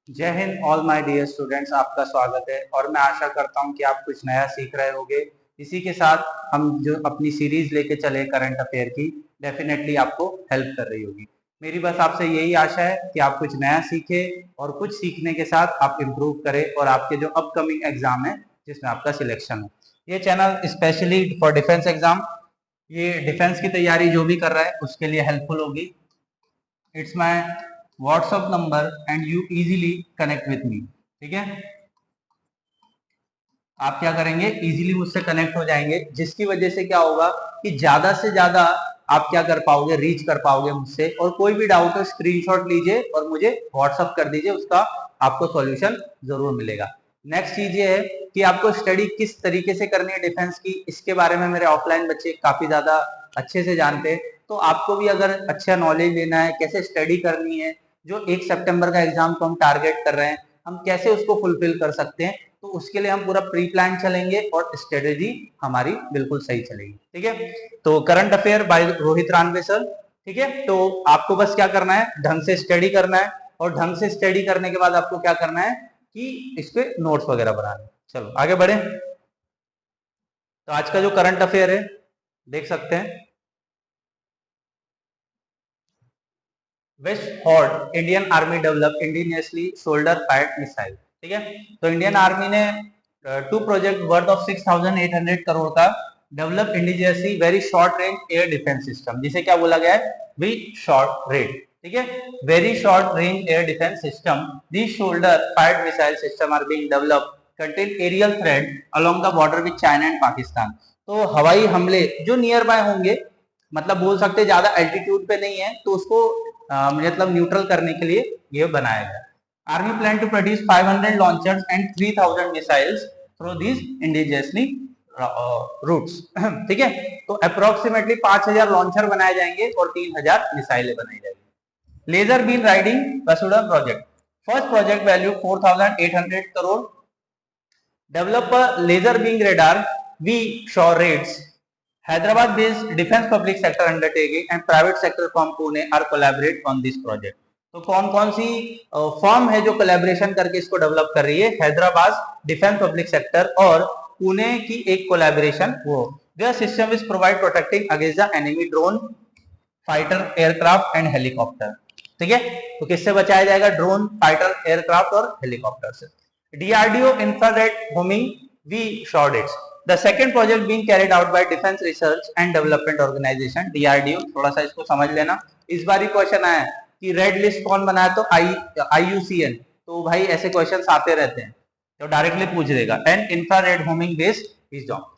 जय हिंद all my dear students, आपका स्वागत है और मैं आशा करता हूं कि आप कुछ नया सीख रहे होंगे। इसी के साथ हम जो अपनी सीरीज लेके चले करंट अफेयर की, डेफिनेटली आपको हेल्प कर रही होगी। मेरी बस आपसे यही आशा है कि आप कुछ नया सीखें और कुछ सीखने के साथ आप इम्प्रूव करें और आपके जो अपकमिंग एग्जाम है जिसमें आपका सिलेक्शन हो। ये channel specially for defence exam, ये डिफेंस की तैयारी जो भी कर रहा है उसके लिए हेल्पफुल होगी। It's my WhatsApp number and you easily connect with me. ठीक है, आप क्या करेंगे, इजीली मुझसे कनेक्ट हो जाएंगे, जिसकी वजह से क्या होगा कि ज्यादा से ज्यादा आप क्या कर पाओगे, रीच कर पाओगे मुझसे। और कोई भी डाउट हो स्क्रीनशॉट लीजिए और मुझे व्हाट्सअप कर दीजिए, उसका आपको सॉल्यूशन जरूर मिलेगा। नेक्स्ट चीज ये है कि आपको स्टडी किस तरीके से करनी है डिफेंस की, इसके बारे में मेरे ऑफलाइन बच्चे काफी ज्यादा अच्छे से जानते हैं। तो आपको भी अगर अच्छा नॉलेज लेना है, कैसे स्टडी करनी है, जो 1 सितंबर का एग्जाम को हम टारगेट कर रहे हैं, हम कैसे उसको फुलफिल कर सकते हैं, तो उसके लिए हम पूरा प्री प्लान चलेंगे और स्ट्रेटेजी हमारी बिल्कुल सही चलेगी। ठीक है, तो current affair by Rohit Ranve sir. ठीक है, तो आपको बस क्या करना है, ढंग से स्टडी करना है और ढंग से स्टडी करने के बाद आपको क्या करना है कि इस पे नोट्स वगैरह बनाने। चलो आगे बढ़े। तो आज का जो करंट अफेयर है देख सकते हैं, VSHORAD Indian Army develop indigenously shoulder fired missile. ठीक है, तो इंडियन आर्मी ने two project worth of 6,800 crore का develop indigenously very short range air defence system, जिसे क्या बोला गया है, वी शॉर्ट रेंज। ठीक है, very short range air defence system, this shoulder fired missile system are being developed contain aerial threat along the border with China and Pakistan. तो हवाई हमले जो नियर बाय होंगे, मतलब बोल सकते हैं ज्यादा एल्टीट्यूड पे नहीं है, तो उसको मतलब न्यूट्रल करने के लिए ये बनाया गया। Army plan to produce 500 launchers and 3,000 missiles through this indigenously routes. ठीक है, तो अप्रोक्सीमेटली 5,000 लॉन्चर बनाए जाएंगे और 3,000 मिसाइलें बनाई जाएंगी। लेजर बीन राइडिंग वसुड़ा project, first project value 4,800 crore, develop a laser beam radar, we shore rates. Hyderabad based defense public sector undertaking and private sector from Pune are collaborate on this project. तो कौन कौन सी firm है जो collaboration करके इसको develop कर रही है, हैदराबाद डिफेंस पब्लिक सेक्टर और पुणे की एक कोलैबोरेशन वो। There system is provide protecting against the enemy drone, fighter aircraft and helicopter. ठीक है, तो किससे बचाया जाएगा, ड्रोन, फाइटर एयरक्राफ्ट और हेलीकॉप्टर से। DRDO infrared homing, we shot it. The second project being carried out by Defense Research and Development Organization, DRDO। थोड़ा सा इसको समझ लेना, इस बार ही क्वेश्चन आया कि रेड लिस्ट कौन बनाया, तो IUCN। तो भाई ऐसे क्वेश्चन आते रहते हैं, तो डायरेक्टली पूछ देगा। And infrared homing based is job.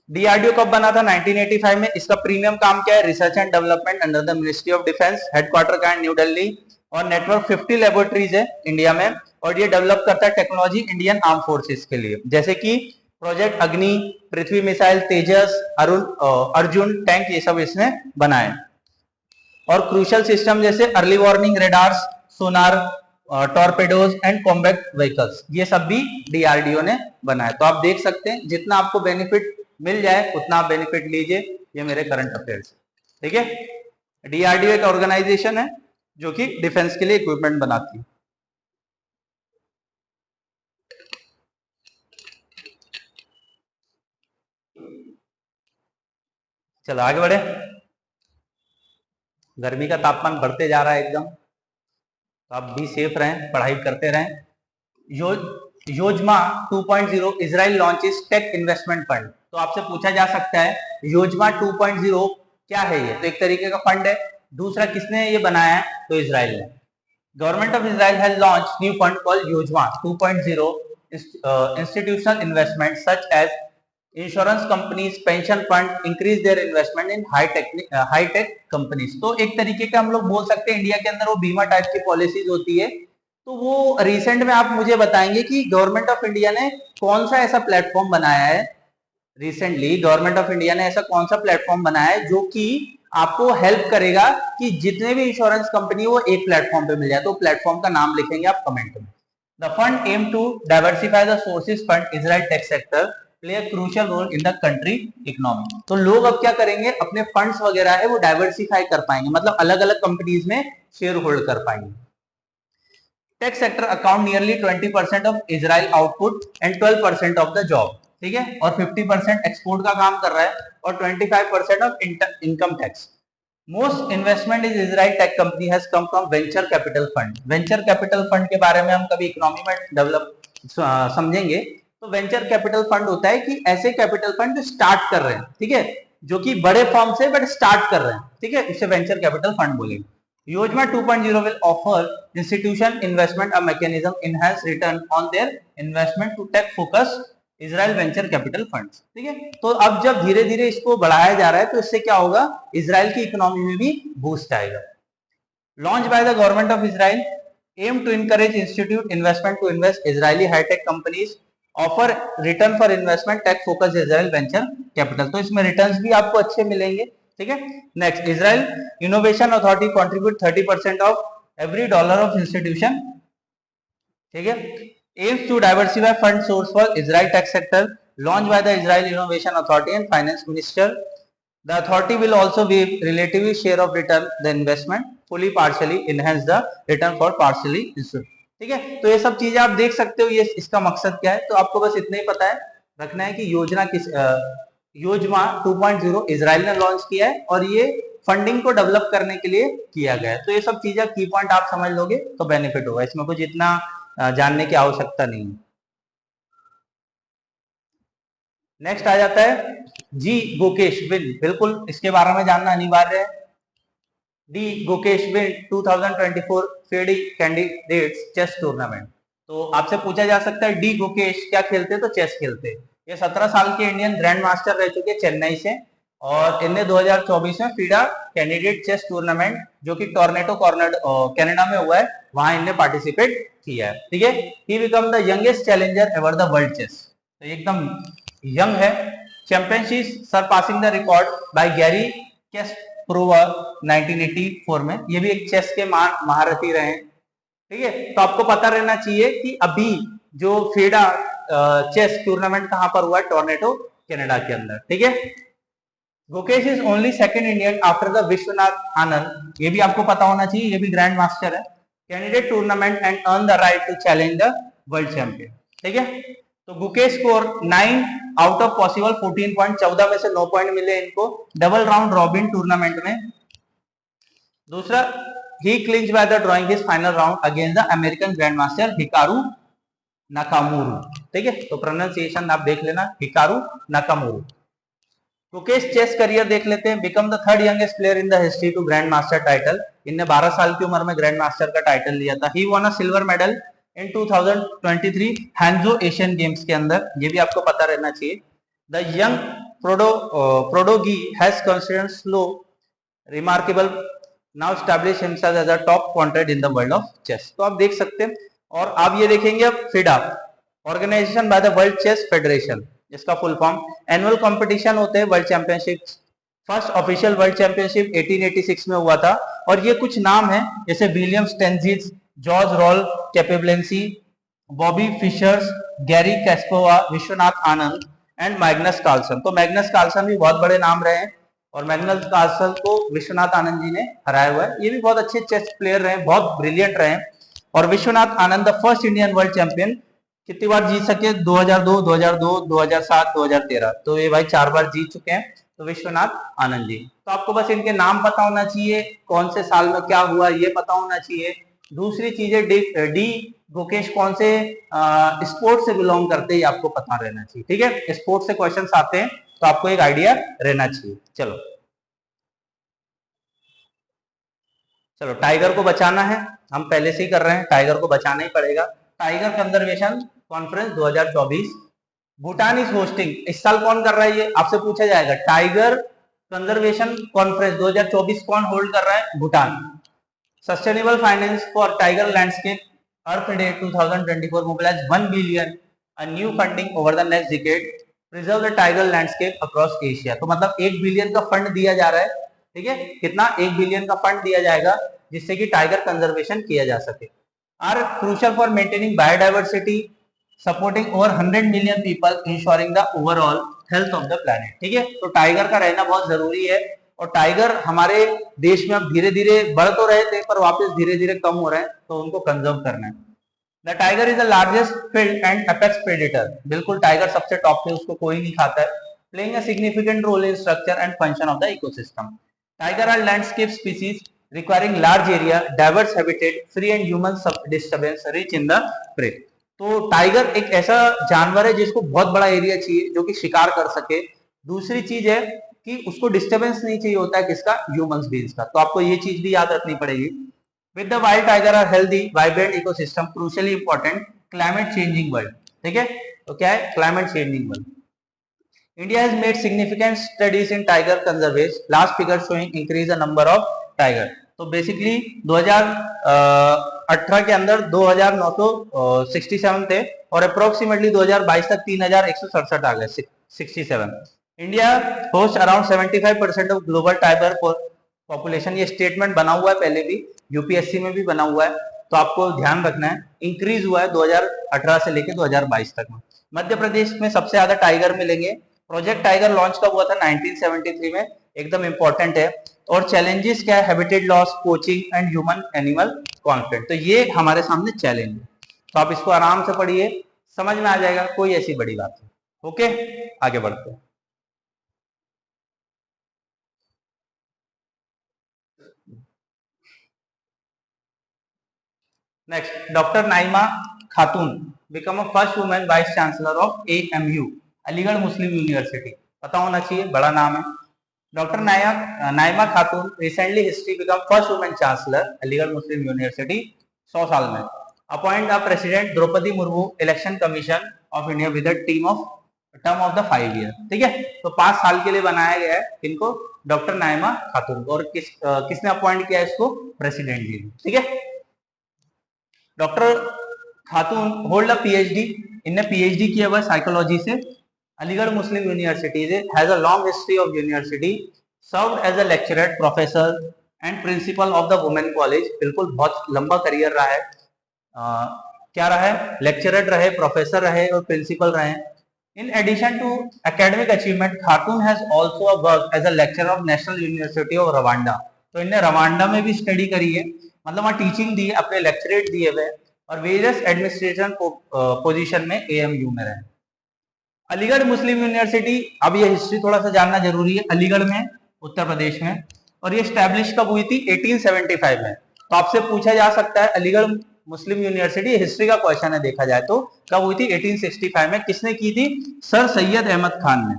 DRDO कब बना था, 1985 में। इसका प्रीमियम काम क्या है, research and development under the ministry of defence, headquarter का है न्यू दिल्ली, और नेटवर्क 50 लेबोरेटरीज है इंडिया में। और ये डेवलप करता है टेक्नोलॉजी इंडियन आर्म फोर्सेस के लिए, जैसे कि project Agni, Prithvi missile, Tejas, Arjun tank, ये सब इसने बनाए। और क्रूशल सिस्टम जैसे early warning radars, sonar, torpedoes and combat vehicles, ये सब भी डीआरडीओ ने बनाया। तो आप देख सकते हैं जितना आपको बेनिफिट मिल जाए उतना आप बेनिफिट लीजिए, ये मेरे करंट अफेयर्स। ठीक है, डीआरडीओ एक ऑर्गेनाइजेशन है जो कि डिफेंस के लिए इक्विपमेंट बनाती है। चलो आगे बढ़े। गर्मी का तापमान बढ़ते जा रहा है एकदम, तो आप भी सेफ रहें, पढ़ाई करते रहें। योजना 2.0 Israel launches tech investment fund. तो आपसे पूछा जा सकता है योजना 2.0 क्या है, ये तो एक तरीके का फंड है। दूसरा किसने ये बनाया है, तो इजराइल ने। Government of Israel has launch new fund called योजना 2.0 institutional investment such as insurance companies, pension fund increase their investment in high tech companies। तो एक तरीके का हम लोग बोल सकते हैं इंडिया के अंदर वो बीमा टाइप की पॉलिसीज होती है। तो वो रिसेंट में आप मुझे बताएंगे कि गवर्नमेंट ऑफ इंडिया ने कौन सा ऐसा प्लेटफॉर्म बनाया है, रिसेंटली गवर्नमेंट ऑफ इंडिया ने ऐसा कौन सा प्लेटफॉर्म बनाया है जो कि आपको हेल्प करेगा कि जितने भी इंश्योरेंस कंपनी वो एक प्लेटफॉर्म पे मिल जाए। तो प्लेटफॉर्म का नाम लिखेंगे आप कमेंट में। The fund aim to diversify the sources fund Israel tech sector play a crucial role in the country economy. तो लोग अब क्या करेंगे, अपने फंड्स वगैरह है वो डाइवर्सिफाई कर पाएंगे, मतलब अलग अलग कंपनीज में शेयर होल्ड कर पाएंगे। Tech sector account nearly 20% of Israel output and 12% of the job, ठीक है, और 50% एक्सपोर्ट का काम कर रहा है और 25% of income tax. Most investment is Israel tech company has come from venture capital fund. Venture capital fund के बारे में हम कभी इकोनॉमी में डेवलप समझेंगे, तो वेंचर कैपिटल फंड होता है कि ऐसे कैपिटल फंड जो स्टार्ट कर रहे हैं, ठीक है, जो कि बड़े फॉर्म से बट स्टार्ट कर रहे हैं, ठीक है, इसे वेंचर कैपिटल फंड बोलेंगे। योजना 2.0 will offer institution investment a mechanism enhance return on their investment to tech focus Israel venture capital funds, ठीक है। तो अब जब धीरे धीरे इसको बढ़ाया जा रहा है तो इससे क्या होगा, इजराइल की इकोनॉमी में भी बूस्ट आएगा। Launch by the government of Israel, aim to encourage institute investment to invest Israeli high tech companies, offer return for investment tech focus Israel venture capital. तो इसमें रिटर्न्स भी आपको अच्छे मिलेंगे, ठीक है। Next, Israel innovation authority contribute 30% of every dollar of institution, ठीक है। Aims to diversify fund source for Israel tech sector, launch by the Israel innovation authority and finance minister. The authority will also be relatively share of return the investment fully partially enhance the return for partially institute, ठीक है। तो ये सब चीजें आप देख सकते हो, ये इसका मकसद क्या है, तो आपको बस इतना ही पता है रखना है कि योजना 2.0 इजराइल ने लॉन्च किया है और ये फंडिंग को डेवलप करने के लिए किया गया है। तो ये सब चीजें की पॉइंट आप समझ लोगे तो बेनिफिट होगा, इसमें कुछ इतना जानने की आवश्यकता नहीं है। नेक्स्ट आ जाता है जी गुकेश विन, बिल्कुल इसके बारे में जानना अनिवार्य है। डी गुकेश विन 2024 फेडी कैंडिडेट्स चेस टूर्नामेंट। तो आपसे पूछा जा सकता है डी गुकेश क्या खेलते, तो चेस खेलते। ये 17 साल के इंडियन ग्रैंड मास्टर रह चुके चेन्नई से, और इनने 2024 में फीडा कैंडिडेट चेस टूर्नामेंट जो कि टोरंटो कनाडा में हुआ है, वहां इनने पार्टिसिपेट किया है, ठीक है। He become the youngest challenger ever the world chess, तो एकदम यंग है। Championship surpassing the record by Garry Kasparov 1984 में, ये भी एक चेस के महारथी रहे हैं, ठीक है। तो आपको पता रहना चाहिए कि अभी जो फेडा चेस टूर्नामेंट कहां पर हुआ है, टोरंटो कनाडा के अंदर, ठीक है। Gukesh is only second Indian after the Viswanathan Anand, ये भी आपको पता होना चाहिए, ये भी ग्रैंड मास्टर है, candidate tournament and earn the right to challenge the world champion, ठीक है। तो Gukesh score 9 out of possible 14 point, 14 में से 9 पॉइंट मिले इनको डबल राउंड रॉबिन टूर्नामेंट में। दूसरा, he clinch by the drawing his final round against the American grand master Hikaru Nakamura, ठीक है। तो प्रोनाउंसिएशन आप देख लेना, Hikaru Nakamura. Gukesh chess career देख लेते हैं। Become the third youngest player in the history to grand master title, इनने 12 साल की उम्र में ग्रैंड मास्टर का टाइटल लिया था। He won a silver medal in 2023 Hangzhou Asian games के अंदर, ये भी आपको पता रहना चाहिए। The young prodigy has considered slow remarkable now establish himself as a top contender in the world of chess. तो आप देख सकते हैं। और आप ये देखेंगे अब FIDE, organisation by the world chess federation, इसका फुल फॉर्म। एनुअल कंपटीशन होते हैं world championship, first official world championship 1886 में हुआ था। और ये कुछ नाम है जैसे William Steinitz, George Raul Capablanca, Bobby Fischers, Garry Kasparov, Viswanathan Anand and Magnus Carlsen. तो मैग्नस कार्लसन भी बहुत बड़े नाम रहे हैं और मैग्नस कार्लसन को विश्वनाथ आनंद जी ने हराया हुआ है। ये भी बहुत अच्छे चेस प्लेयर रहे, बहुत ब्रिलियंट रहे। और Viswanathan Anand the first Indian world champion, कितनी बार जीत सके, 2002, 2002, 2007, 2013। तो ये भाई 4 बार जीत चुके हैं, तो विश्वनाथ आनंद जी। तो आपको बस इनके नाम पता होना चाहिए, कौन से साल में क्या हुआ ये पता होना चाहिए। दूसरी चीज है डी गुकेश कौन से स्पोर्ट से बिलोंग करते हैं, ये आपको पता रहना चाहिए, ठीक है। स्पोर्ट से क्वेश्चंस आते हैं तो आपको एक आइडिया रहना चाहिए। चलो टाइगर को बचाना है, हम पहले से ही कर रहे हैं, टाइगर को बचाना ही पड़ेगा। Tiger conservation conference 2024 Bhutan is hosting, इस साल कौन कर रहा है ये आपसे पूछा जाएगा। टाइगर कंजर्वेशन कॉन्फ्रेंस 2024 कौन होल्ड कर रहा है, Bhutan. Sustainable finance for tiger landscape earth day 2024 mobilise 1 billion a new funding over the next decade preserve the tiger landscape across Asia. तो मतलब 1 बिलियन का फंड दिया जा रहा है, ठीक है। कितना, 1 बिलियन का फंड दिया जाएगा जिससे कि टाइगर कंजर्वेशन किया जा सके। Are crucial for maintaining biodiversity, supporting over 100 million people, ensuring the overall health of the planet, ठीक है। तो टाइगर का रहना बहुत जरूरी है। और टाइगर हमारे देश में अब धीरे धीरे बढ़ तो रहे थे पर वापस धीरे धीरे कम हो रहे हैं, तो उनको कंजर्व करना है। The tiger is the largest field and apex predator, बिल्कुल टाइगर सबसे टॉप पे, उसको कोई नहीं खाता है। Playing a significant role in structure and function of the ecosystem. Tiger are landscape species requiring large area, diverse habitat, free and human disturbance, rich in the prey. तो tiger एक ऐसा जानवर है जिसको बहुत बड़ा एरिया चाहिए जो कि शिकार कर सके। दूसरी चीज है कि उसको डिस्टर्बेंस नहीं चाहिए होता है, किसका, ह्यूमंस बीइंग्स का। तो आपको ये चीज भी याद रखनी पड़ेगी। With the wild tiger are healthy vibrant ecosystem, crucially important climate changing world. ठीक है, तो क्या है, climate changing world. India has made significant studies in tiger conservation. Last figure showing increase the number of tiger. तो basically 2018 के अंदर 2967 थे और अप्रोक्सीमेटली 2022 तक 3167 आ गए, 67। India host around 75% of global tiger population. ये स्टेटमेंट बना हुआ है पहले भी, यूपीएससी में भी बना हुआ है, तो आपको ध्यान रखना है। इंक्रीज हुआ है 2018 से लेकर 2022 तक में। मध्य प्रदेश में सबसे ज्यादा टाइगर मिलेंगे। प्रोजेक्ट टाइगर लॉन्च कब हुआ था, 1973 में, एकदम इंपॉर्टेंट है। और चैलेंजेस क्या है, habitat loss, poaching and human animal conflict. तो ये हमारे सामने चैलेंज है, तो आप इसको आराम से पढ़िए, समझ में आ जाएगा, कोई ऐसी बड़ी बात नहीं। ओके, आगे बढ़ते हैं। Next, doctor Naima Khatoon become a first women vice chancellor of AMU, Aligarh Muslim University. पता होना चाहिए, बड़ा नाम है। Doctor Naima Khatoon recently history become first women chancellor, Aligarh Muslim University, 100 साल में। Appoint the president Droupadi Murmu election commission of India with team of term of the 5 year. ठीक है, तो 5 साल के लिए बनाया गया है इनको, डॉक्टर नाइमा खातून को। और किसने अपॉइंट किया इसको, प्रेसिडेंट जी। ठीक है, doctor Khatoon hold a PhD, इनने PhD किया हुआ साइकोलॉजी से, Aligarh Muslim University has a long history of university, served as a lecturer, professor and principal of the women college. बिल्कुल बहुत लंबा करियर रहा है। क्या रहा है, लेक्चरर रहे, प्रोफेसर रहे और प्रिंसिपल रहे। In addition to academic achievement, Khatoon has also work as a lecturer of national university of Rwanda. तो इन्हें रवांडा में भी स्टडी करी है, मतलब वहाँ टीचिंग दी, अपने लेक्चरेट दिए हुए, और वेरियस एडमिनिस्ट्रेशन पोजीशन में AMU में रहे। अलीगढ़ मुस्लिम यूनिवर्सिटी, अब ये हिस्ट्री थोड़ा सा जानना जरूरी है, अलीगढ़ में, उत्तर प्रदेश में, और ये स्टैब्लिश कब हुई थी, 1875 में। तो आपसे पूछा जा सकता है अलीगढ़ मुस्लिम यूनिवर्सिटी, हिस्ट्री का क्वेश्चन है देखा जाए तो, कब हुई थी, 1865 में। किसने की थी, सर सैयद अहमद खान ने,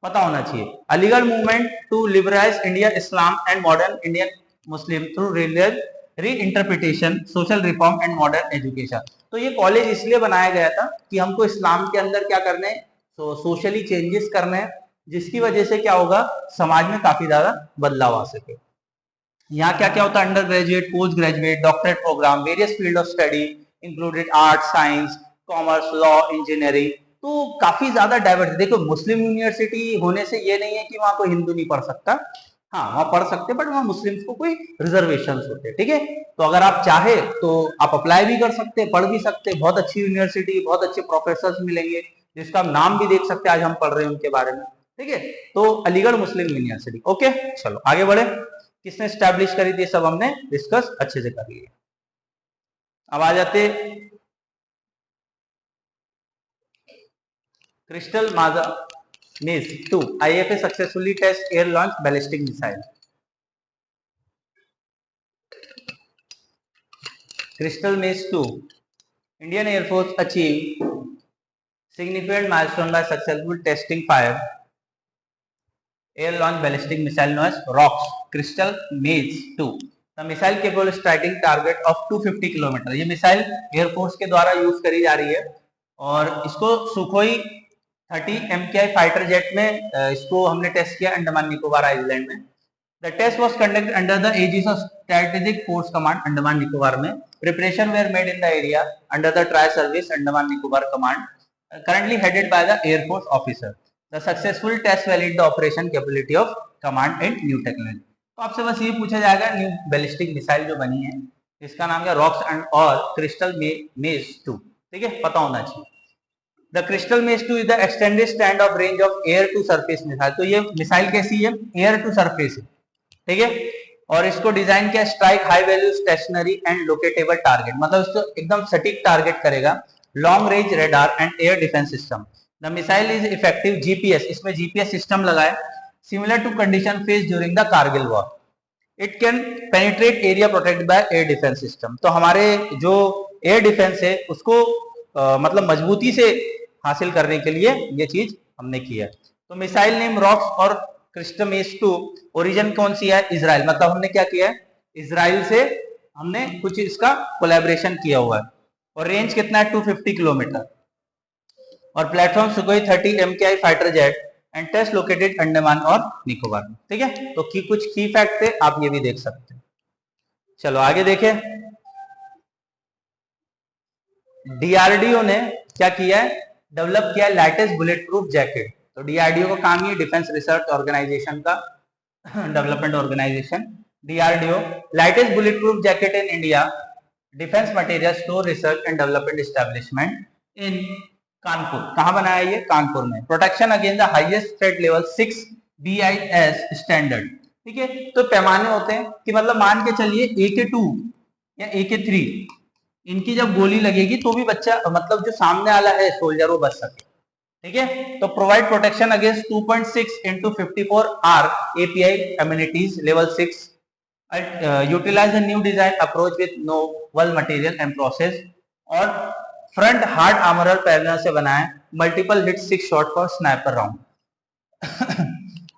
पता होना चाहिए। Aligarh movement to liberalise India Islam and modern Indian Muslim through reinterpretation, social reform and modern education. तो ये कॉलेज इसलिए बनाया गया था कि हमको इस्लाम के अंदर क्या करने हैं, तो सोशली चेंजेस करने हैं, जिसकी वजह से क्या होगा, समाज में काफी ज्यादा बदलाव आ सके। यहाँ क्या क्या होता है, undergraduate, postgraduate, doctorate program, various field of study included art, science, commerce, law, engineering. तो काफी ज्यादा डाइवर्स। देखो, मुस्लिम यूनिवर्सिटी होने से ये नहीं है कि वहां कोई हिंदू नहीं पढ़ सकता, हाँ वहां पढ़ सकते, बट वहां मुस्लिम्स को कोई रिजर्वेशन होते हैं। ठीक है, तो अगर आप चाहे तो आप अप्लाई भी कर सकते, पढ़ भी सकते। बहुत अच्छी यूनिवर्सिटी, बहुत अच्छे प्रोफेसर मिलेंगे, जिसका हम नाम भी देख सकते हैं, आज हम पढ़ रहे हैं उनके बारे में। ठीक है, तो अलीगढ़ मुस्लिम यूनिवर्सिटी। ओके, चलो आगे बढ़े। किसने स्टैब्लिश करी थी, सब हमने डिस्कस अच्छे से कर लिया। अब आ जाते crystal Maaza maze 2, IFA successfully test air launch ballistic missile. Crystal maze 2, Indian air force achieve significant milestone by successful testing fire air launched ballistic missile known as ROCKS Crystal Maze 2. The missile capable of striking target of 250 kilometre. ये missile air force के द्वारा use करी जा रही है और इसको Sukhoi 30 MKI fighter jet में इसको हमने टेस्ट किया अंडमान निकोबार आइलैंड में। The test was conducted under the aegis of Strategic Force Command Andaman Nicobar में। Preparation were made in the area under the Tri Service Andaman Nicobar Command, currently headed by the Air Force officer. The successful test validate the operation capability of command and new technology. तो आपसे बस ये पूछा जाएगा, new ballistic missile जो बनी है इसका नाम क्या, रॉक्स एंड और क्रिस्टल मेज 2। ठीक है, पता होना चाहिए। The crystal maze 2 is the extended stand off range of air to surface missile. तो ये मिसाइल कैसी है, एयर टू सरफेस है। ठीक है, और इसको डिजाइन किया strike high value stationary and locatable target, मतलब इसको एकदम सटीक टारगेट करेगा, long range radar and air defence system. The missile is effective GPS, इसमें जीपीएस सिस्टम लगा है, similar to condition face during the Kargil war. It can penetrate area protected by air defence system. तो हमारे जो air defence है उसको मतलब मजबूती से हासिल करने के लिए ये चीज हमने की है। तो मिसाइल नेम रॉक्स और क्रिस्टमेस 2, ओरिजिन कौन सी है, इजराइल, मतलब हमने क्या किया है, इजराइल से हमने कुछ इसका कोलैबोरेशन किया हुआ है। और रेंज कितना है, 250 किलोमीटर। और platform Sukhoi 30 MKI fighter jet and test located Andaman और निकोबार में। ठीक है, तो कुछ की फैक्ट थे, आप ये भी देख सकते हैं। चलो आगे देखें। डीआरडीओ ने क्या किया है, डेवलप किया है लेटेस्ट बुलेट प्रूफ जैकेट। तो डीआरडीओ का काम ही डिफेंस रिसर्च ऑर्गेनाइजेशन का development organisation. DRDO latest bullet proof jacket in India, defence material store research and development establishment in Kanpur. कहां बनाया ये, कानपुर में। Protection against the highest threat level 6 BIS standard. ठीक है, तो पैमाने होते हैं कि मतलब मान के चलिए AK2 या AK3, इनकी जब गोली लगेगी तो भी बच्चा मतलब जो सामने वाला है सोल्जर वो बच सके। ठीक है, तो provide protection against 2.6 into 54 R API amenities level 6, utilize a new design approach with novel material and process, और फ्रंट हार्ड आर्मरर पैनल से बना है, multiple hit 6 shot for sniper round.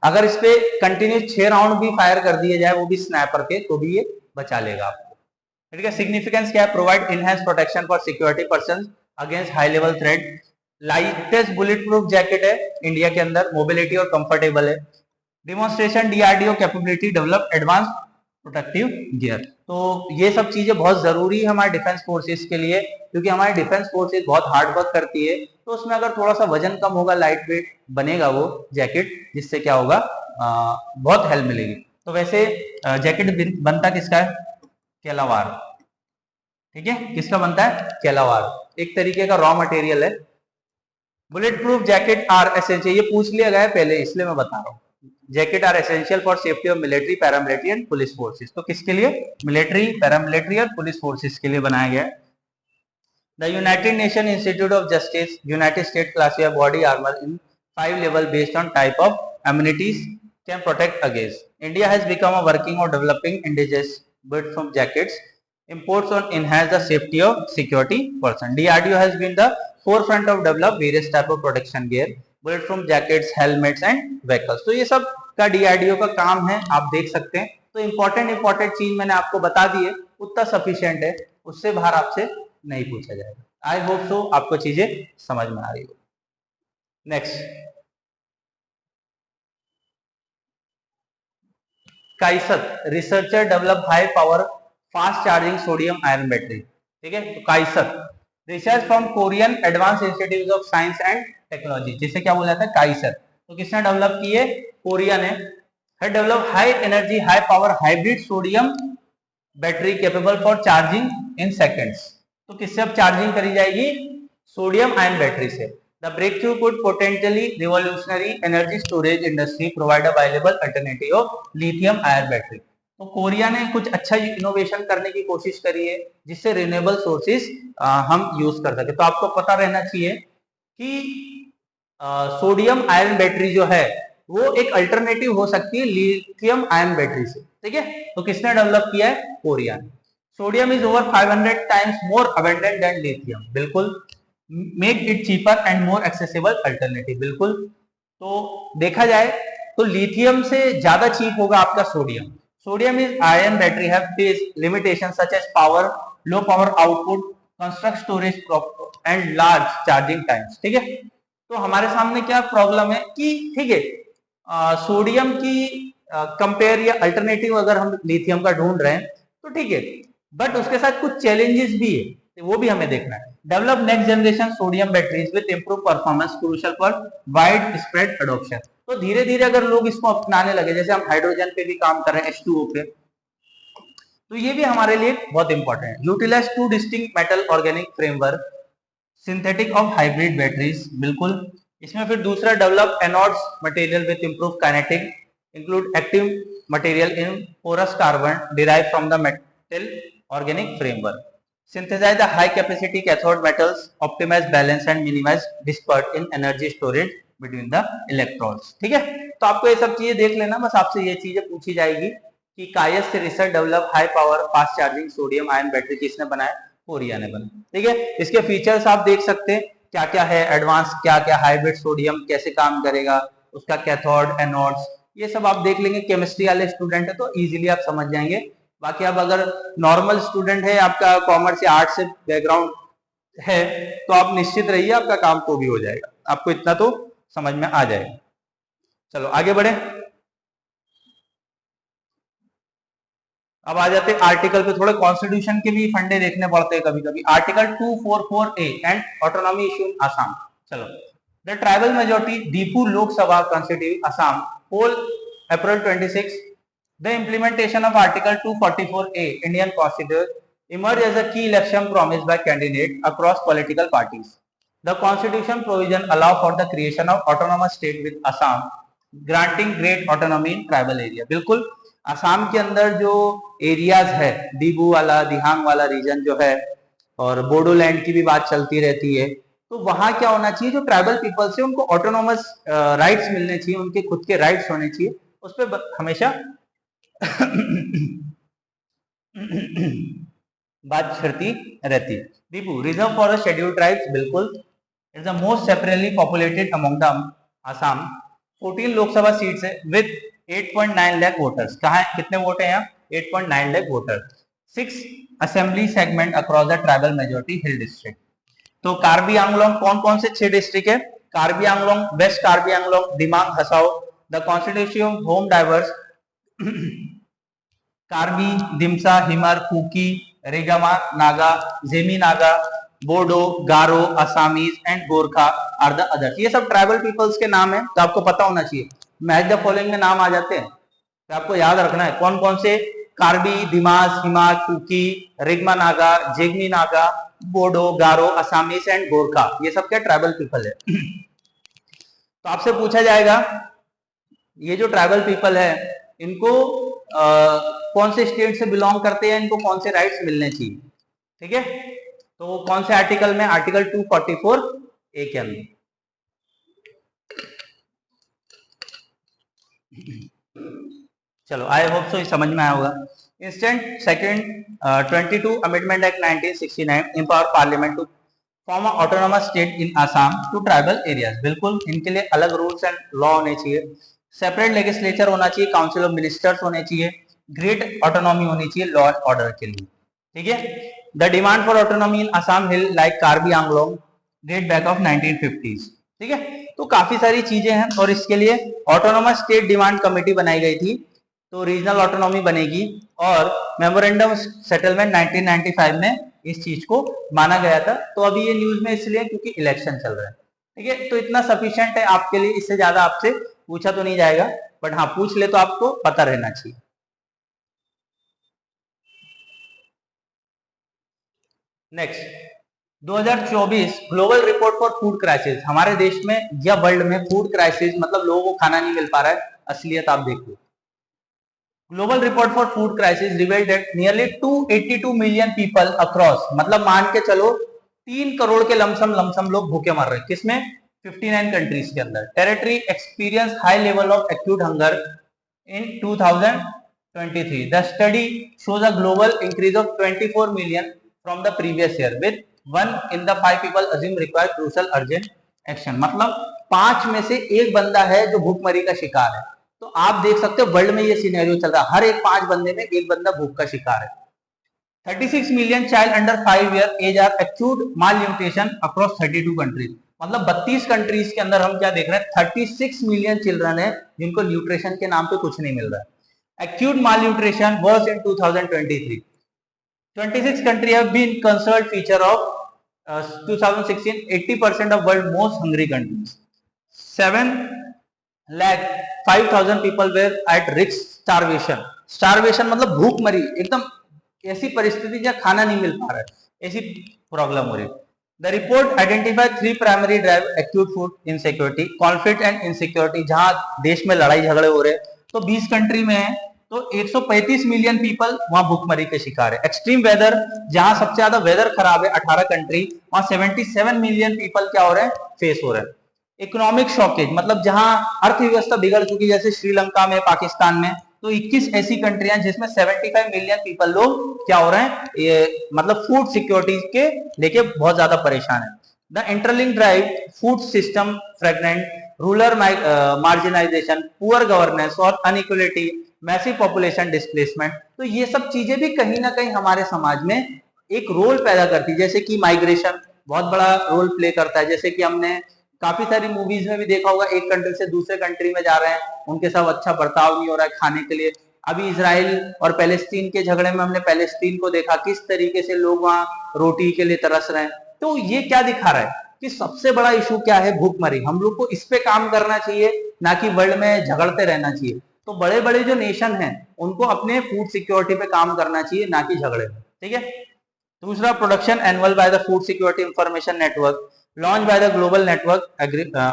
अगर इस पे कंटिन्यूस 6 राउंड भी फायर कर दिए जाए वो भी स्नाइपर के, तो भी ये बचा लेगा आपको। ठीक है, सिग्निफिकेंस क्या है, provide enhance protection for security person against high level threat, lightest bullet proof jacket है इंडिया के अंदर, मोबिलिटी और कंफर्टेबल है। Demonstration DRDO capability develop advance protective gear. तो ये सब चीजें बहुत जरूरी है हमारे डिफेंस फोर्सेस के लिए, क्योंकि हमारी डिफेंस फोर्सेस बहुत हार्ड वर्क करती है, तो उसमें अगर थोड़ा सा वजन कम होगा, लाइट वेट बनेगा वो जैकेट, जिससे क्या होगा, बहुत हेल्प मिलेगी। तो वैसे जैकेट बनता किसका है, केलावार। ठीक है, किसका बनता है, केलावार, एक तरीके का रॉ मटेरियल है। Bullet proof jacket are essential, ये पूछ लिया गया है पहले इसलिए मैं बता रहा हूँ। Jacket are essential for safety of military, paramilitary and police forces. तो किसके लिए, मिलिट्री, पैरामिलिट्री और पुलिस फोर्सेस के लिए बनाया गया है। The united nation institute of justice united state classify body armour in 5 level based on type of amenities can protect against. India has become a working or developing indigenous built from jackets. Imports on enhance the safety of security person. DRDO has been the forefront of develop various type of protection gear, bullet from jackets, helmets and vehicles. तो ये सब का DRDO का काम है, आप देख सकते हैं। तो इम्पोर्टेंट चीज मैंने आपको बता दी है, उतना सफिशिएंट है, उससे बाहर आपसे नहीं पूछा जाएगा। आई होप सो आपको चीजें समझ में आ रही हो। Next, Kaiser researcher develop high power fast charging sodium iron battery. ठीक है, तो Kaiser research from Korean advance institute of science and technology, जिसे क्या बोला जाता है, काइसर। तो किसने डेवलप की है, कोरिया ने। है develop high energy high power hybrid sodium battery capable for charging in seconds. तो किससे अब चार्जिंग करी जाएगी, सोडियम आयन बैटरी से। The breakthrough could potentially revolutionary energy storage industry, provide a viable alternative of lithium ion battery. तो Korea ने कुछ अच्छा इनोवेशन करने की कोशिश करी है जिससे रिन्यूएबल सोर्सेज हम यूज कर सके। तो आपको पता रहना चाहिए कि सोडियम आयन बैटरी जो है वो एक अल्टरनेटिव हो सकती है लिथियम आयन बैटरी से। ठीक है, तो किसने डेवलप किया है, कोरिया ने। Sodium is over 500 times more abundant than lithium, बिल्कुल। Make it cheaper and more accessible alternative, बिल्कुल। तो देखा जाए तो लिथियम से ज्यादा चीप होगा आपका sodium. Sodium is ion battery have face limitation such as power, low power output, construct storage and large charging times. ठीक है, तो हमारे सामने क्या प्रॉब्लम है कि ठीक है, सोडियम की कंपेयर या अल्टरनेटिव अगर हम लिथियम का ढूंढ रहे हैं तो ठीक है, बट उसके साथ कुछ चैलेंजेस भी है, वो भी हमें देखना है। Develop next generation sodium batteries with improve performance crucial for wide spread adoption. तो धीरे धीरे अगर लोग इसको अपनाने लगे, जैसे हम हाइड्रोजन पे भी काम कर रहे हैं, H2O पे, तो ये भी हमारे लिए बहुत इंपॉर्टेंट है। Utilise 2 distinct metal organic framework synthetic of hybrid batteries, बिल्कुल। इसमें फिर दूसरा develop anodes material with improve kinetic include active material in porous carbon derived from the metal organic framework, synthesize the high capacity cathode metals, optimize balance and minimize dispersion in energy storage between the electrodes। ठीक है, तो आपको ये सब चीजें देख लेना, बस आपसे ये चीजें पूछी जाएगी कि कायस से research develop high power fast charging sodium ion battery किसने बनाया, कोरिया ने बनाया। ठीक है, इसके फीचर्स आप देख सकते हैं क्या क्या है, एडवांस क्या क्या, हाइब्रिड सोडियम कैसे काम करेगा, उसका कैथोड एनोड्स, ये सब आप देख लेंगे। केमिस्ट्री वाले स्टूडेंट है तो इजीली आप समझ जाएंगे। बाकी आप अगर नॉर्मल स्टूडेंट है, आपका कॉमर्स या आर्ट से बैकग्राउंड है, तो आप निश्चित रहिए आपका काम तो भी हो जाएगा, आपको इतना तो समझ में आ जाएगा। चलो आगे बढ़े, अब आ जाते हैं आर्टिकल पे। थोड़े कॉन्स्टिट्यूशन के भी फंडे देखने पड़ते हैं कभी कभी। Article 244A and autonomy issue in Assam. चलो, the tribal majority Diphu Lok Sabha constitute Assam poll April 26। The implementation of article 244A Indian constitution emerged as a key election promise by candidates across political parties. The constitution provision allow for the creation of autonomous state with Assam, granting great autonomy in tribal area। बिल्कुल, असम के अंदर जो areas है, दीबू वाला दिहांग वाला reason जो है, और बोडोलैंड की भी बात चलती रहती है, तो वहां क्या होना चाहिए, जो ट्राइबल पीपल्स है उनको ऑटोनोमस राइट्स मिलने चाहिए, उनके खुद के राइट्स होने चाहिए, उस पर हमेशा बात छिड़ती रहती। Diphu reserve for scheduled tribes, बिल्कुल, it's the most separately populated among the Assam. 14 Lok Sabha seats है विद 8.9 लाख वोटर्स। कहा है, कितने वोट है यहाँ, 8.9 lakh voter. 6 assembly segment across the tribal majority hill district. तो कार्बी आंगलोंग कौन कौन से 6 डिस्ट्रिक्ट है, Karbi Anglong, west Karbi Anglong, Dima Hasao, the constitution home diverse, Karbi, Dimasa, Hmar, Kuki, Rengma Naga, Jamie Naga, Bodo, Garo, Assamese and Gorkha are the others. ये सब ट्राइबल पीपल्स के नाम है, तो आपको पता होना चाहिए। मैच द फॉलोइंग में नाम आ जाते हैं, तो आपको याद रखना है कौन कौन से, कार्बी, दिमास, हिमा, कुकी, रेगमा नागा, जेगमी नागा, बोडो, गारो, असामीज एंड गोरखा, ये सब क्या ट्राइबल पीपल है। तो आपसे पूछा जाएगा ये जो ट्राइबल पीपल है इनको कौन से स्टेट से बिलोंग करते हैं, इनको कौन से राइट्स मिलने चाहिए। ठीक है, तो कौन से आर्टिकल में, आर्टिकल 244A के अंदर। चलो आई होप सो समझ में आया होगा। Instant second 22 amendment act 1969 empower parliament to form autonomous state in Assam to tribal areas. बिल्कुल, इनके लिए अलग रूल्स एंड लॉ होने चाहिए, सेपरेट लेजिस्लेचर होना चाहिए, काउंसिल ऑफ मिनिस्टर्स होने चाहिए, ग्रेट ऑटोनॉमी होनी चाहिए लॉ एंड ऑर्डर के लिए। ठीक है, the demand for autonomy in Assam hill like Karbi Anglong date back of 1950s। ठीक है, तो काफी सारी चीजें हैं, और इसके लिए ऑटोनोमस स्टेट डिमांड कमेटी बनाई गई थी, तो रीजनल ऑटोनॉमी बनेगी, और मेमोरेंडम सेटलमेंट 1995 में इस चीज को माना गया था। तो अभी ये न्यूज में इसलिए क्योंकि इलेक्शन चल रहा है। ठीक है, तो इतना सफिशिएंट है आपके लिए, इससे ज्यादा आपसे पूछा तो नहीं जाएगा, बट हाँ पूछ ले तो आपको पता रहना चाहिए। Next 2024 global report for food crisis. हमारे देश में या वर्ल्ड में फूड क्राइसिस मतलब लोगों को खाना नहीं मिल पा रहा है, असलियत आप देखो। Global report for food crisis revealed that nearly 282 million people across, मतलब मान के चलो 3 करोड़ के लमसम लोग भूखे मर रहे हैं। किसमें, 59 कंट्रीज के अंदर। Territory experience high level of acute hunger in 2023। The study shows a global increase of 24 million from the previous year with 1 in the 5 people assume require crucial urgent action। मतलब 5 में से एक बंदा है जो भूखमरी का शिकार है। तो आप देख सकते हो वर्ल्ड में ये सिनेरियो चल रहा है, हर एक 5 बंदे में एक बंदा भूख का शिकार है। 36 million child under 5 year age are acute malnutrition across 32 countries. मतलब 32 कंट्रीज के अंदर हम क्या देख रहे हैं, 36 मिलियन चिल्ड्रन है जिनको न्यूट्रिशन के नाम पे कुछ नहीं मिल रहा है। Acute mall nutrition verse in 2023। 26 countries have been considered feature of 2016, 80% of world most hungry countries। 7,05,000 people were at risk starvation। starvation मतलब भूखमरी, एकदम ऐसी परिस्थिति जहाँ खाना नहीं मिल पा रहा है, ऐसी प्रॉब्लम हो रही है। The report identified 3 primary drive acute food insecurity, conflict and insecurity। जहां देश में लड़ाई झगड़े हो रहे हैं, तो 20 कंट्री में है, तो 135 मिलियन पीपल वहां भूखमरी के शिकार है। एक्सट्रीम वेदर, जहां सबसे ज्यादा वेदर खराब है 18 कंट्री, वहां 77 मिलियन पीपल क्या हो रहे हैं, फेस हो रहे हैं। इकोनॉमिक शॉकेज, मतलब जहां अर्थव्यवस्था बिगड़ चुकी, जैसे श्रीलंका में, पाकिस्तान में, तो 21 ऐसी कंट्रियां जिसमें 75 मिलियन पीपल लोग क्या हो रहे हैं, ये मतलब फूड सिक्योरिटी के लेके बहुत ज्यादा परेशान है। The interlink drive food system fragrant, rural marginalisation, poor governance और अनइक्वलिटी, मैसिव पॉपुलेशन डिस्प्लेसमेंट। तो ये सब चीजें भी कहीं ना कहीं हमारे समाज में एक रोल पैदा करती है। जैसे कि माइग्रेशन बहुत बड़ा रोल प्ले करता है, जैसे कि हमने काफी सारी मूवीज में भी देखा होगा, एक कंट्री से दूसरे कंट्री में जा रहे हैं, उनके साथ अच्छा बर्ताव नहीं हो रहा है खाने के लिए। अभी इसराइल और पैलेस्टीन के झगड़े में हमने पैलेस्टीन को देखा, किस तरीके से लोग वहां रोटी के लिए तरस रहे हैं। तो ये क्या दिखा रहा है कि सबसे बड़ा इशू क्या है, भूखमरी। हम लोग को इस पे काम करना चाहिए, ना कि वर्ल्ड में झगड़ते रहना चाहिए। तो बड़े बड़े जो नेशन हैं उनको अपने फूड सिक्योरिटी पे काम करना चाहिए, ना कि झगड़े में, ठीक है। दूसरा, production annual by the food security information network launch by the global network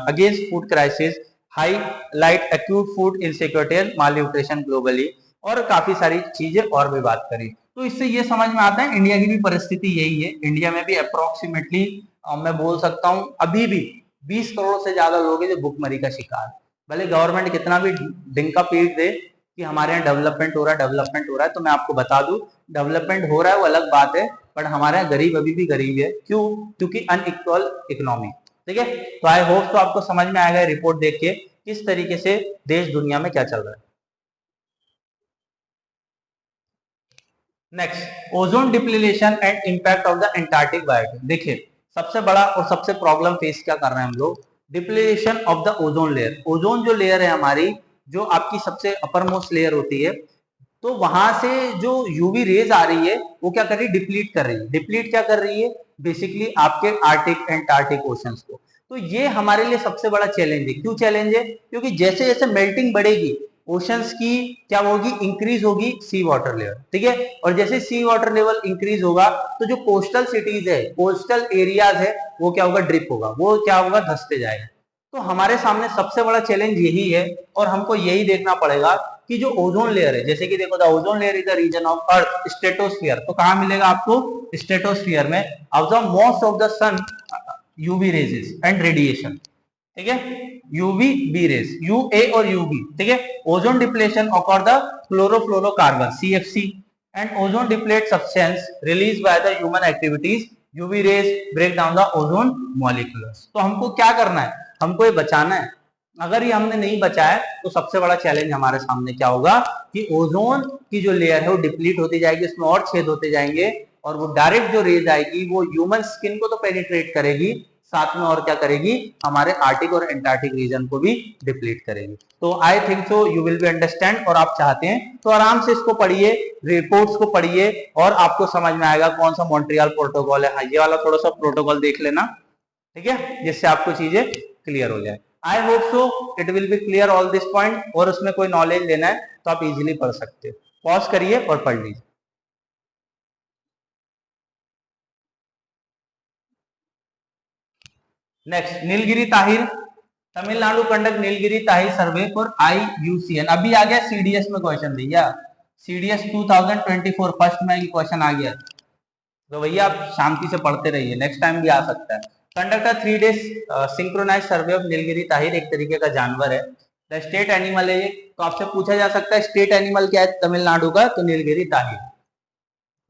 against food crisis, highlight acute food insecurity and malnutrition globally, और काफी सारी चीजें और भी बात करी। तो इससे ये समझ में आता है इंडिया की भी परिस्थिति यही है। इंडिया में भी अप्रोक्सीमेटली मैं बोल सकता हूँ अभी भी 20 करोड़ से ज्यादा लोग हैं जो भूखमरी का शिकार। भले गवर्नमेंट कितना भी डिंका पीट दे कि हमारे यहाँ डेवलपमेंट हो रहा है, डेवलपमेंट हो रहा है, तो मैं आपको बता दूं डेवलपमेंट हो रहा है वो अलग बात है, बट हमारे यहाँ गरीब अभी भी गरीब है। क्यों? क्योंकि अनइक्वल इकोनॉमी, ठीक है। तो आई होप तो आपको समझ में आएगा रिपोर्ट देख के किस तरीके से देश दुनिया में क्या चल रहा है। Next, ozone depletion and impact of the Antarctic biotope. देखिए, सबसे बड़ा और सबसे प्रॉब्लम फेस क्या कर रहे हैं हम लोग, depletion of the ozone layer. Ozone जो लेयर है हमारी, जो आपकी सबसे अपर मोस्ट लेयर होती है, तो वहां से जो यूवी रेज आ रही है वो क्या कर रही है, डिप्लीट कर रही है। डिप्लीट क्या कर रही है, बेसिकली आपके आर्टिक एंटार्क्टिक ओशंस को। तो ये हमारे लिए सबसे बड़ा चैलेंज है। क्यों चैलेंज है? क्योंकि जैसे जैसे मेल्टिंग बढ़ेगी, ओशंस की क्या होगी, इंक्रीज होगी सी वाटर लेवल, ठीक है। और जैसे सी वाटर लेवल इंक्रीज होगा, तो जो कोस्टल सिटीज है, कोस्टल एरियाज है, वो क्या होगा, ड्रिप होगा, वो क्या होगा, धंसते जाएगा। तो हमारे सामने सबसे बड़ा चैलेंज यही है, और हमको यही देखना पड़ेगा कि जो ओजोन लेयर है, जैसे कि देखो, the ozone layer is the region of earth stratosphere. तो कहां मिलेगा आपको, स्ट्रेटोस्फियर में, observe most of the sun UV rays and radiation, ठीक है। UV B rays, U A और यूवी, ठीक है। Ozone depletion occur the chlorofluorocarbon CFC and ozone deplete substance release by the human activities, UV rays break down the ozone molecules. तो हमको क्या करना है, हमको ये बचाना है। अगर ये हमने नहीं बचाया तो सबसे बड़ा चैलेंज हमारे सामने क्या होगा कि ओजोन की जो लेयर है वो डिप्लीट होती जाएगी, उसमें और छेद होते जाएंगे, और वो डायरेक्ट जो रेज आएगी वो ह्यूमन स्किन को तो पेनिट्रेट करेगी, साथ में और क्या करेगी, हमारे आर्टिक और एंटार्क्टिक रीजन को भी डिप्लीट करेगी। तो I think so you will be understand, और आप चाहते हैं तो आराम से इसको पढ़िए, रिपोर्ट्स को पढ़िए, और आपको समझ में आएगा कौन सा मॉन्ट्रियल प्रोटोकॉल है। हाँ, ये वाला थोड़ा सा प्रोटोकॉल देख लेना, ठीक है, जिससे आपको चीजें क्लियर हो जाए। I hope so it will be clear all this point, और उसमें कोई नॉलेज लेना है तो आप इजीली पढ़ सकते हो। पॉज करिए और पढ़ लीजिए। Next, Nilgiri Tahir, Tamil Nadu conduct Nilgiri Tahir survey for IUCN। अभी आ गया सीडीएस में क्वेश्चन, भैया सीडीएस 2024 फर्स्ट में क्वेश्चन आ गया। तो भैया आप शांति से पढ़ते रहिए, नेक्स्ट टाइम भी आ सकता है। Conduct a 3 days synchronise survey of Nilgiri tahr, एक तरीके का जानवर है। द स्टेट एनिमल है, तो आपसे पूछा जा सकता है स्टेट एनिमल क्या है तमिलनाडु का, तो नीलगिरी ताहिर।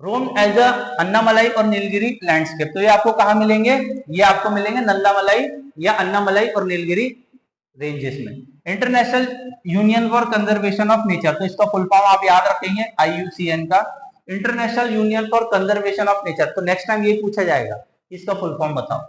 रोम एज अ अन्नामलाई और नीलगिरी लैंडस्केप, तो ये आपको कहाँ मिलेंगे, ये आपको मिलेंगे नंदामलाई या अन्नामलाई और नीलगिरी रेंजेस में। International union for conservation of nature, तो इसका फुल फॉर्म आप याद रखेंगे IUCN का, international union for conservation of nature. तो नेक्स्ट टाइम ये पूछा जाएगा, इसका फुल फॉर्म बताओ।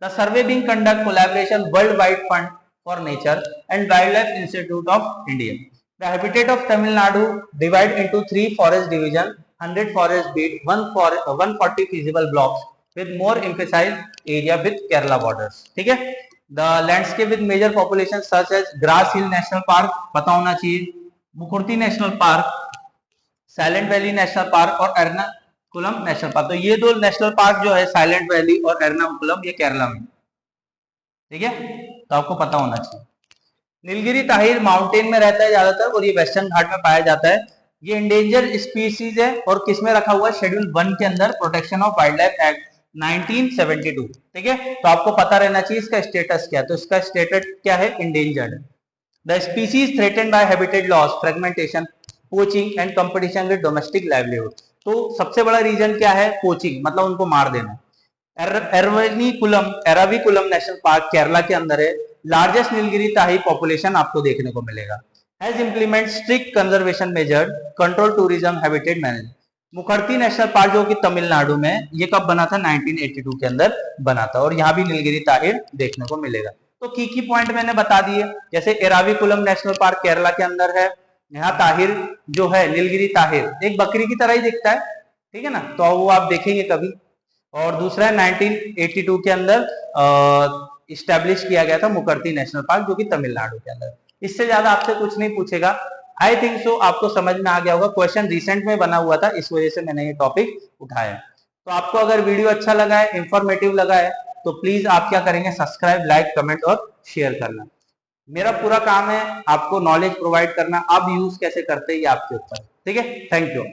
The survey being conduct collaboration world wide fund for nature and wild life institute of India. The habitat of Tamil Nadu divide into 3 forest division, 100 forest beat, 140 feasible blocks with more emphasized area with Kerala borders, ठीक है। The landscape with major population such as Grass Hill National Park, पता होना चाहिए, Mukurthi national park, silent valley national park और Ernakulam national park. तो ये दो national park जो है साइलेंट वैली और एर्नाकुलम, ये केरला में, ठीक है, तो आपको पता होना चाहिए। नीलगिरी ताहिर माउंटेन में रहता है ज्यादातर और ये वेस्टर्न घाट में पाया जाता है। ये इंडेंजर स्पीसीज है और किसमें रखा हुआ है, शेड्यूल 1 के अंदर, protection of wild life act 1972। ठीक है, तो आपको पता रहना चाहिए इसका स्टेटस क्या है। तो इसका स्टेटस क्या है, endangered. The species threatened by habitat loss, fragmentation, poaching and competition with domestic livelihood. तो सबसे बड़ा रीजन क्या है, पोचिंग, मतलब उनको मार देना। एराविकुलम नेशनल पार्क केरला के अंदर है। लार्जेस्ट नीलगिरी ताही पॉपुलेशन आपको देखने को मिलेगा। Has implement strict conservation measure, control tourism, habitat management. Mukurthi national park जो कि तमिलनाडु में, ये कब बना था, 1982 के अंदर बना था, और यहाँ भी नीलगिरी ताहिर देखने को मिलेगा। तो की पॉइंट मैंने बता दिए, जैसे एराविकुलम नेशनल पार्क केरला के अंदर है, यहाँ ताहिर जो है, नीलगिरी ताहिर एक बकरी की तरह ही दिखता है, ठीक है ना, तो वो आप देखेंगे कभी। और दूसरा है 1982 के अंदर इस्टेब्लिश किया गया था मुखर्ती नेशनल पार्क, जो कि तमिलनाडु के अंदर। इससे ज्यादा आपसे कुछ नहीं पूछेगा। आई थिंक सो आपको समझ में आ गया होगा, क्वेश्चन रिसेंट में बना हुआ था, इस वजह से मैंने ये टॉपिक उठाया। तो आपको अगर वीडियो अच्छा लगा है, इंफॉर्मेटिव लगा है, तो प्लीज आप क्या करेंगे, सब्सक्राइब, लाइक, कमेंट और शेयर करना। मेरा पूरा काम है आपको नॉलेज प्रोवाइड करना, आप यूज कैसे करते हैं ये आपके ऊपर। ठीक है, थैंक यू।